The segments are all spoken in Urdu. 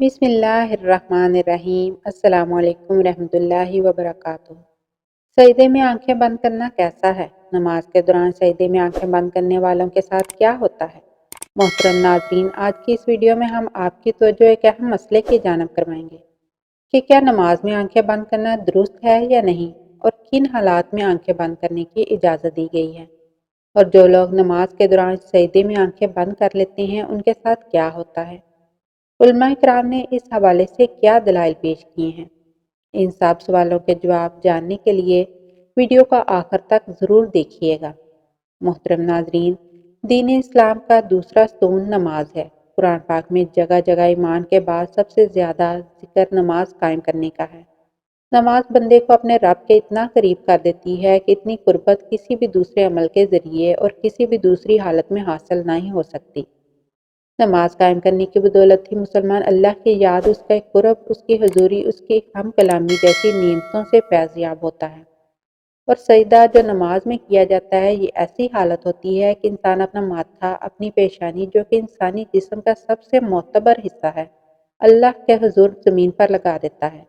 بسم اللہ الرحمن الرحیم۔ السلام علیکم ورحمۃ اللہ وبرکاتہ۔ سجدے میں آنکھیں بند کرنا کیسا ہے؟ نماز کے دوران سجدے میں آنکھیں بند کرنے والوں کے ساتھ کیا ہوتا ہے؟ محترم ناظرین، آج کی اس ویڈیو میں ہم آپ کی توجہ ایک اہم مسئلے کی جانب کروائیں گے کہ کیا نماز میں آنکھیں بند کرنا درست ہے یا نہیں، اور کن حالات میں آنکھیں بند کرنے کی اجازت دی گئی ہے، اور جو لوگ نماز کے دوران سجدے میں آنکھیں بند کر لیتے ہیں ان کے ساتھ کیا ہوتا ہے۔ علماء کرام نے اس حوالے سے کیا دلائل پیش کیے ہیں؟ ان سب سوالوں کے جواب جاننے کے لیے ویڈیو کا آخر تک ضرور دیکھیے گا۔ محترم ناظرین، دین اسلام کا دوسرا ستون نماز ہے۔ قرآن پاک میں جگہ جگہ ایمان کے بعد سب سے زیادہ ذکر نماز قائم کرنے کا ہے۔ نماز بندے کو اپنے رب کے اتنا قریب کر دیتی ہے کہ اتنی قربت کسی بھی دوسرے عمل کے ذریعے اور کسی بھی دوسری حالت میں حاصل نہیں ہو سکتی۔ نماز قائم کرنے کی بدولت ہی مسلمان اللہ کی یاد، اس کا قرب، اس کی حضوری، اس کی ہم کلامی جیسی نعمتوں سے فیض یاب ہوتا ہے۔ اور سجدہ جو نماز میں کیا جاتا ہے، یہ ایسی حالت ہوتی ہے کہ انسان اپنا ماتھا، اپنی پیشانی، جو کہ انسانی جسم کا سب سے معتبر حصہ ہے، اللہ کے حضور زمین پر لگا دیتا ہے۔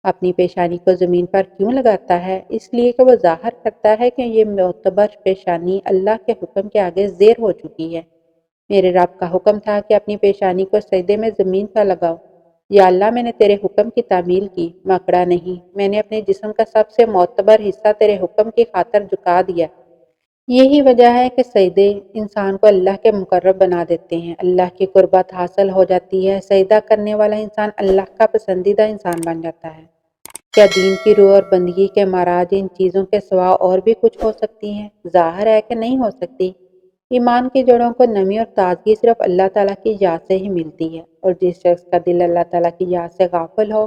اپنی پیشانی کو زمین پر کیوں لگاتا ہے؟ اس لیے کہ وہ ظاہر کرتا ہے کہ یہ معتبر پیشانی اللہ کے حکم کے آگے زیر ہو چکی ہے۔ میرے رب کا حکم تھا کہ اپنی پیشانی کو سجدے میں زمین پر لگاؤ۔ یا اللہ، میں نے تیرے حکم کی تعمیل کی، مکڑا نہیں، میں نے اپنے جسم کا سب سے معتبر حصہ تیرے حکم کی خاطر جھکا دیا۔ یہی وجہ ہے کہ سجدے انسان کو اللہ کے مقرب بنا دیتے ہیں، اللہ کی قربت حاصل ہو جاتی ہے۔ سجدہ کرنے والا انسان اللہ کا پسندیدہ انسان بن جاتا ہے۔ کیا دین کی روح اور بندگی کے مراج ان چیزوں کے سوا اور بھی کچھ ہو سکتی ہیں؟ ظاہر ہے کہ نہیں ہو سکتی۔ ایمان کی جڑوں کو نمی اور تازگی صرف اللہ تعالیٰ کی یاد سے ہی ملتی ہے، اور جس شخص کا دل اللہ تعالیٰ کی یاد سے غافل ہو،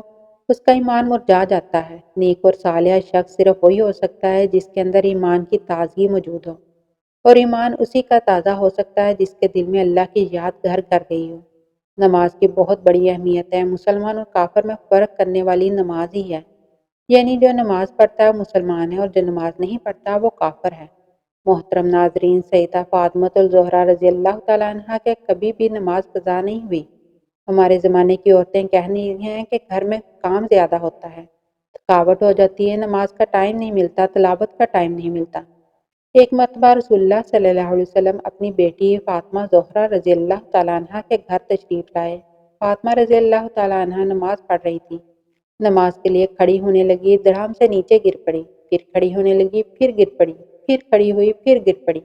اس کا ایمان مرجھا جاتا ہے۔ نیک اور صالح شخص صرف وہی ہو سکتا ہے جس کے اندر ایمان کی تازگی موجود ہو، اور ایمان اسی کا تازہ ہو سکتا ہے جس کے دل میں اللہ کی یاد گھر کر گئی ہو۔ نماز کی بہت بڑی اہمیت ہے۔ مسلمان اور کافر میں فرق کرنے والی نماز ہی ہے، یعنی جو نماز پڑھتا ہے وہ مسلمان ہے، اور جو نماز نہیں پڑھتا وہ کافر ہے۔ محترم ناظرین، سیدہ فاطمۃ الزہرا رضی اللہ تعالیٰ عنہ کے کبھی بھی نماز قضا نہیں ہوئی۔ ہمارے زمانے کی عورتیں کہنی ہیں کہ گھر میں کام زیادہ ہوتا ہے، تھکاوٹ ہو جاتی ہے، نماز کا ٹائم نہیں ملتا، تلاوت کا ٹائم نہیں ملتا۔ ایک مرتبہ رسول اللہ صلی اللہ علیہ وسلم اپنی بیٹی فاطمہ زہرا رضی اللہ تعالیٰ عنہ کے گھر تشریف لائے۔ فاطمہ رضی اللہ تعالیٰ عنہ نماز پڑھ رہی تھی۔ نماز کے لیے کھڑی ہونے لگی، درہم سے نیچے گر پڑی، پھر کھڑی ہونے لگی، پھر گر پڑی، پھر کھڑی ہوئی، پھر گر پڑی۔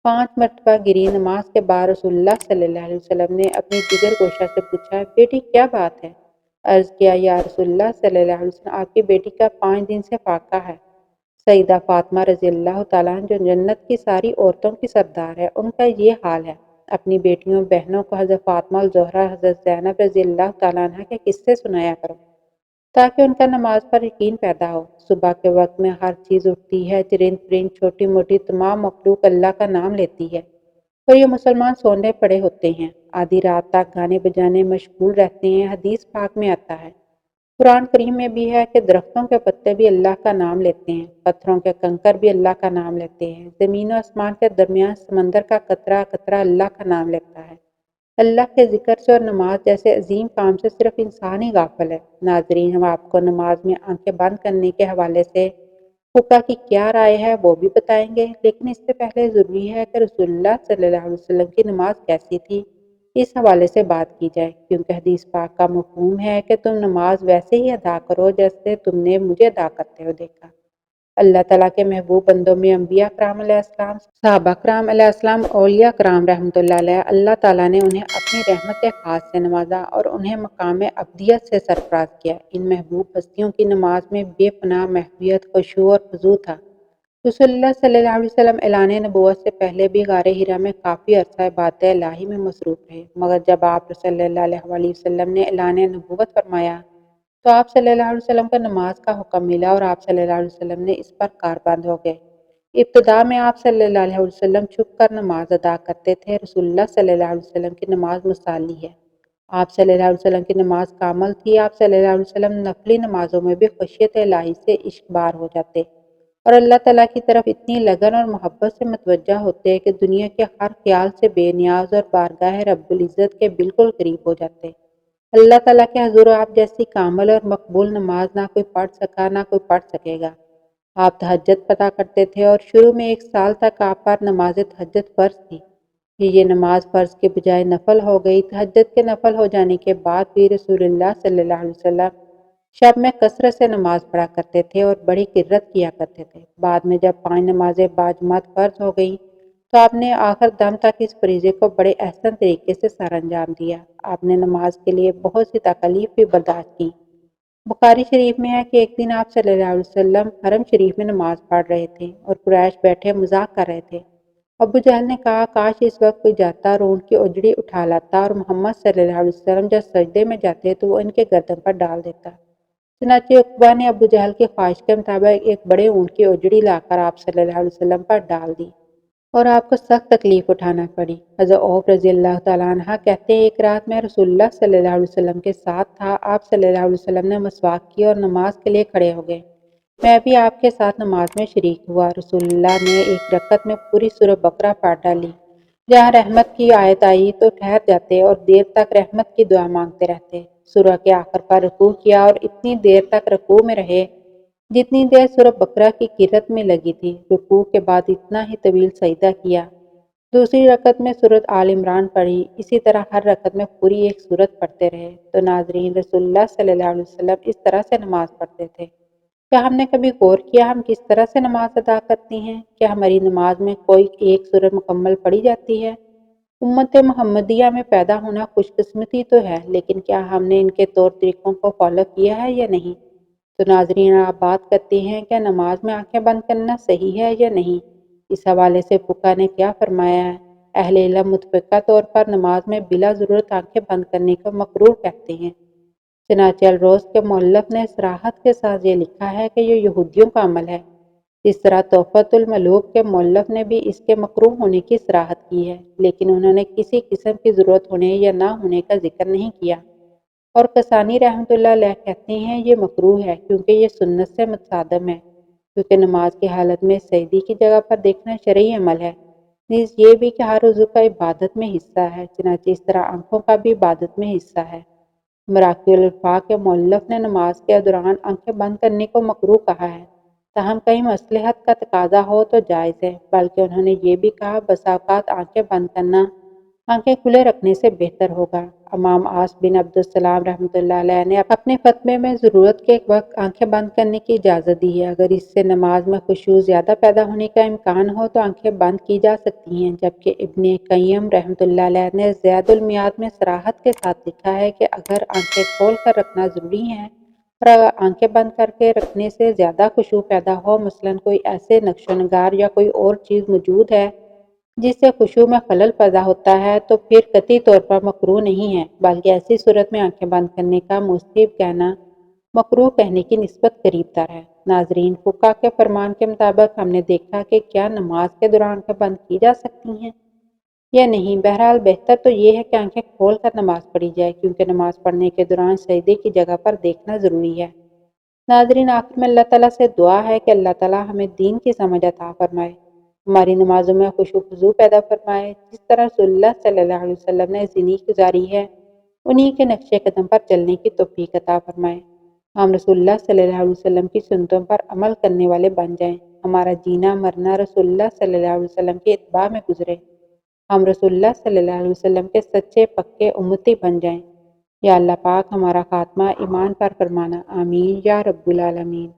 5 مرتبہ گری۔ نماز کے بعد رسول اللہ صلی اللہ علیہ وسلم نے اپنی جگر گوشہ سے پوچھا، بیٹی کیا بات ہے؟ عرض کیا، یا رسول اللہ صلی اللہ علیہ وسلم، آپ کی بیٹی کا 5 دن سے فاقہ ہے۔ سیدہ فاطمہ رضی اللہ تعالیٰ عنہ جو جنت کی ساری عورتوں کی سردار ہے، ان کا یہ حال ہے۔ اپنی بیٹیوں بہنوں کو حضرت فاطمہ الزہرا، حضرت زینب رضی اللہ تعالیٰ عنہ کے قصے سنایا کرو، تاکہ ان کا نماز پر یقین پیدا ہو۔ صبح کے وقت میں ہر چیز اٹھتی ہے، چرند پرند، چھوٹی موٹی تمام مخلوق اللہ کا نام لیتی ہے، اور یہ مسلمان سونے پڑے ہوتے ہیں، آدھی رات تک گانے بجانے مشغول رہتے ہیں۔ حدیث پاک میں آتا ہے، قرآن کریم میں بھی ہے کہ درختوں کے پتے بھی اللہ کا نام لیتے ہیں، پتھروں کے کنکر بھی اللہ کا نام لیتے ہیں، زمین و آسمان کے درمیان سمندر کا قطرہ قطرہ اللہ کا نام لیتا ہے۔ اللہ کے ذکر سے اور نماز جیسے عظیم کام سے صرف انسان ہی غافل ہے۔ ناظرین، ہم آپ کو نماز میں آنکھیں بند کرنے کے حوالے سے فقہ کی کیا رائے ہے وہ بھی بتائیں گے، لیکن اس سے پہلے ضروری ہے کہ رسول اللہ صلی اللہ علیہ وسلم کی نماز کیسی تھی، اس حوالے سے بات کی جائے، کیونکہ حدیث پاک کا مفہوم ہے کہ تم نماز ویسے ہی ادا کرو جیسے تم نے مجھے ادا کرتے ہوئے دیکھا۔ اللہ تعالیٰ کے محبوب بندوں میں انبیاء کرام علیہ السلام، صحابہ کرام علیہ السلام، اولیاء کرام رحمۃ اللہ علیہ، اللہ تعالیٰ نے انہیں اپنی رحمت خاص سے نوازا اور انہیں مقام ابدیت سے سرفراز کیا۔ ان محبوب ہستیوں کی نماز میں بے پناہ محبوبیت، خشوع اور خضوع تھا۔ رسول اللہ صلی اللہ علیہ وسلم اعلان نبوت سے پہلے بھی غار حرا میں کافی عرصہ عبادت الہی میں مصروف رہے، مگر جب آپ صلی اللہ علیہ وسلم نے اعلان نبوت فرمایا تو آپ صلی اللہ علیہ وسلم کو نماز کا حکم ملا، اور آپ صلی اللہ علیہ وسلم نے اس پر کاربند ہو گئے۔ ابتدا میں آپ صلی اللہ علیہ وسلم چھپ کر نماز ادا کرتے تھے۔ رسول اللہ صلی اللہ علیہ وسلم کی نماز مصلی ہے، آپ صلی اللہ علیہ وسلم کی نماز کامل تھی۔ آپ صلی اللہ علیہ وسلم نفلی نمازوں میں بھی خشیت الہی سے عشق بار ہو جاتے، اور اللہ تعالیٰ کی طرف اتنی لگن اور محبت سے متوجہ ہوتے کہ دنیا کے ہر خیال سے بے نیاز اور بارگاہ رب العزت کے بالکل قریب ہو جاتے۔ اللہ تعالیٰ کے حضور آپ جیسی کامل اور مقبول نماز نہ کوئی پڑھ سکا نہ کوئی پڑھ سکے گا۔ آپ تہجد پڑھا کرتے تھے اور شروع میں 1 سال تک آپ پر نماز تہجد فرض تھی۔ پھر یہ نماز فرض کے بجائے نفل ہو گئی۔ تہجد کے نفل ہو جانے کے بعد بھی رسول اللہ صلی اللہ علیہ وسلم شب میں کثرت سے نماز پڑھا کرتے تھے اور بڑی قرت کیا کرتے تھے۔ بعد میں جب 5 نمازیں باجماعت فرض ہو گئیں تو آپ نے آخر دم تک اس فریضے کو بڑے احسن طریقے سے سر انجام دیا۔ آپ نے نماز کے لیے بہت سی تکالیف بھی برداشت کی۔ بخاری شریف میں ہے کہ ایک دن آپ صلی اللہ علیہ وسلم حرم شریف میں نماز پڑھ رہے تھے اور قریش بیٹھے مذاق کر رہے تھے۔ ابو جہل نے کہا کاش اس وقت کوئی جاتا اور اونٹ کی اجڑی اٹھا لاتا اور محمد صلی اللہ علیہ وسلم جب سجدے میں جاتے تو وہ ان کے گردن پر ڈال دیتا۔ چنانچہ عقبہ نے ابو جہل کی خواہش کے مطابق ایک بڑے اونٹ کی اجڑی لا کر آپ صلی اللہ علیہ وسلم پر ڈال دی اور آپ کو سخت تکلیف اٹھانا پڑی۔ حضرت عوف رضی اللہ تعالیٰ عنہ کہتے ہیں ایک رات میں رسول اللہ صلی اللہ علیہ وسلم کے ساتھ تھا۔ آپ صلی اللہ علیہ وسلم نے مسواک کی اور نماز کے لیے کھڑے ہو گئے۔ میں بھی آپ کے ساتھ نماز میں شریک ہوا۔ رسول اللہ نے ایک رکعت میں پوری سورہ بقرہ پڑھ ڈالی۔ جہاں رحمت کی آیت آئی تو ٹھہر جاتے اور دیر تک رحمت کی دعا مانگتے رہتے۔ سورہ کے آخر پر رکوع کیا اور اتنی دیر تک رکوع میں رہے جتنی دیر سورہ بقرہ کی قرأت میں لگی تھی۔ رکوع کے بعد اتنا ہی طویل سجدہ کیا۔ دوسری رکعت میں سورۃ آل عمران پڑھی۔ اسی طرح ہر رکعت میں پوری ایک سورت پڑھتے رہے۔ تو ناظرین رسول اللہ صلی اللہ علیہ وسلم اس طرح سے نماز پڑھتے تھے۔ کیا ہم نے کبھی غور کیا ہم کس طرح سے نماز ادا کرتی ہیں؟ کیا ہماری نماز میں کوئی ایک سورت مکمل پڑھی جاتی ہے؟ امت محمدیہ میں پیدا ہونا خوش قسمتی تو ہے، لیکن کیا ہم نے ان کے طور طریقوں کو فالو کیا ہے یا نہیں؟ تو ناظرین آپ بات کرتے ہیں کیا نماز میں آنکھیں بند کرنا صحیح ہے یا نہیں؟ اس حوالے سے فقہ نے کیا فرمایا ہے؟ اہل علم متفقہ طور پر نماز میں بلا ضرورت آنکھیں بند کرنے کو مکروہ کہتے ہیں۔ چنانچہ الروز کے مؤلف نے صراحت کے ساتھ یہ لکھا ہے کہ یہ یہودیوں کا عمل ہے۔ اس طرح تحفۃ الملوک کے مؤلف نے بھی اس کے مکروہ ہونے کی صراحت کی ہے، لیکن انہوں نے کسی قسم کی ضرورت ہونے یا نہ ہونے کا ذکر نہیں کیا۔ اور کسانی رحمۃ اللہ علیہ کہتے ہیں یہ مکروہ ہے کیونکہ یہ سنت سے متصادم ہے، کیونکہ نماز کی حالت میں سجدے کی جگہ پر دیکھنا شرعی عمل ہے۔ نیز یہ بھی کہ ہر عضو کا عبادت میں حصہ ہے، چنانچہ اس طرح آنکھوں کا بھی عبادت میں حصہ ہے۔ مراقی الفاظ کے مؤلف نے نماز کے دوران آنکھیں بند کرنے کو مکروہ کہا ہے، تاہم کہیں مصلحت کا تقاضا ہو تو جائز ہے، بلکہ انہوں نے یہ بھی کہا بسا اوقات آنکھیں بند کرنا آنکھیں کھلے رکھنے سے بہتر ہوگا۔ امام عاص بن عبدالسلام رحمۃ اللہ علیہ نے اپنے فتوے میں ضرورت کے وقت آنکھیں بند کرنے کی اجازت دی ہے۔ اگر اس سے نماز میں خشوع زیادہ پیدا ہونے کا امکان ہو تو آنکھیں بند کی جا سکتی ہیں، جبکہ ابن قیم رحمۃ اللہ علیہ نے زاد المیعاد میں صراحت کے ساتھ لکھا ہے کہ اگر آنکھیں کھول کر رکھنا ضروری ہے اور اگر آنکھیں بند کر کے رکھنے سے زیادہ خشوع پیدا ہو، مثلاً کوئی ایسے نقش و نگار یا کوئی اور چیز موجود ہے جس سے خشوع میں خلل پیدا ہوتا ہے تو پھر قطعی طور پر مکروہ نہیں ہے، بلکہ ایسی صورت میں آنکھیں بند کرنے کا مستحب کہنا مکروہ کہنے کی نسبت قریب تر ہے۔ ناظرین فقہ کے فرمان کے مطابق ہم نے دیکھا کہ کیا نماز کے دوران آنکھیں بند کی جا سکتی ہیں یا نہیں۔ بہرحال بہتر تو یہ ہے کہ آنکھیں کھول کر نماز پڑھی جائے، کیونکہ نماز پڑھنے کے دوران سجدے کی جگہ پر دیکھنا ضروری ہے۔ ناظرین آخر میں اللہ تعالیٰ سے دعا ہے کہ اللہ تعالیٰ ہمیں دین کی سمجھ عطا فرمائے، ہماری نمازوں میں خشوع و خضوع پیدا فرمائے، جس طرح رسول اللہ صلی اللہ علیہ وسلم نے زندگی گزاری ہے انہی کے نقش قدم پر چلنے کی توفیق عطا فرمائے۔ ہم رسول اللہ صلی اللہ علیہ وسلم کی سنتوں پر عمل کرنے والے بن جائیں، ہمارا جینا مرنا رسول اللہ صلی اللہ علیہ وسلم کے اتباع میں گزرے، ہم رسول اللہ صلی اللہ علیہ وسلم کے سچے پکے امتی بن جائیں۔ یا اللہ پاک ہمارا خاتمہ ایمان پر فرمانا، آمین یا رب العالمین۔